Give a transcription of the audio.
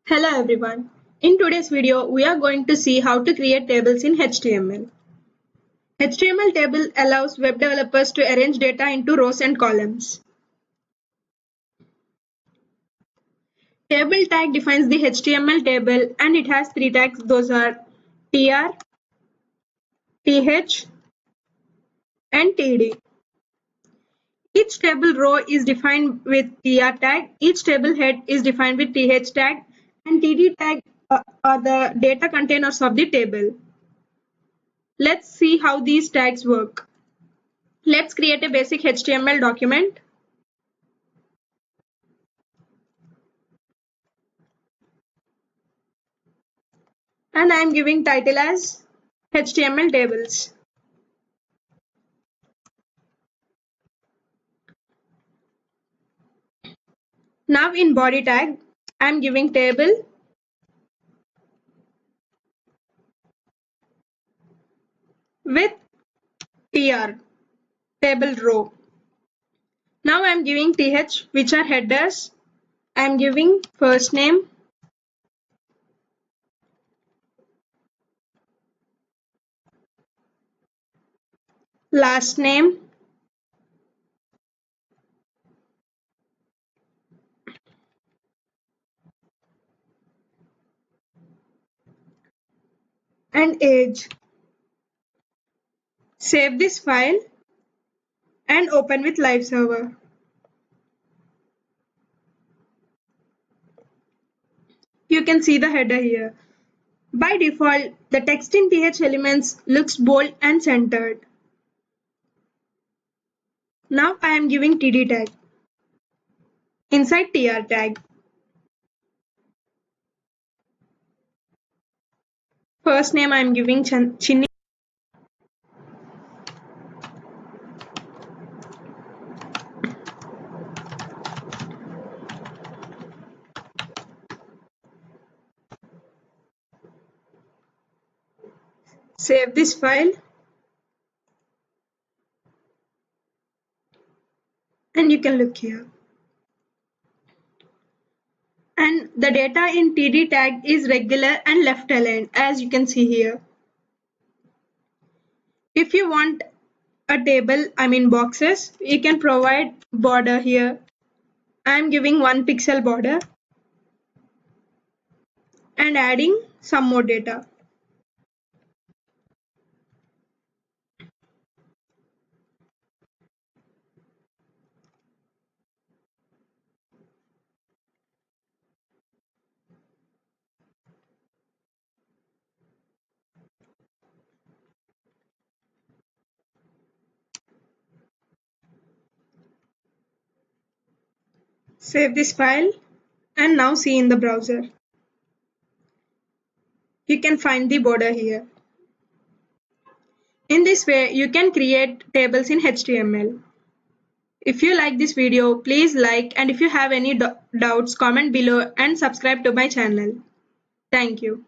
Hello everyone. In today's video, we are going to see how to create tables in HTML. HTML table allows web developers to arrange data into rows and columns. Table tag defines the HTML table and it has three tags. Those are tr, th, and td. Each table row is defined with tr tag, each table head is defined with th tag, and td tag are the data containers of the table. Let's see how these tags work. Let's create a basic HTML document. And I am giving title as HTML tables. Now in body tag, I am giving table with tr, table row. Now I am giving th, which are headers. I am giving first name, last name, and age. Save this file and open with live server. You can see the header here. By default, the text in th elements looks bold and centered. Now I am giving td tag inside tr tag. First name I am giving Chinni. Save this file and you can look here. And the data in td tag is regular and left aligned, as you can see here. If you want a table, boxes, you can provide border here. I am giving 1 pixel border and adding some more data. Save this file and now see in the browser. You can find the border here. In this way, you can create tables in HTML. If you like this video, please like, and if you have any doubts, comment below and subscribe to my channel. Thank you.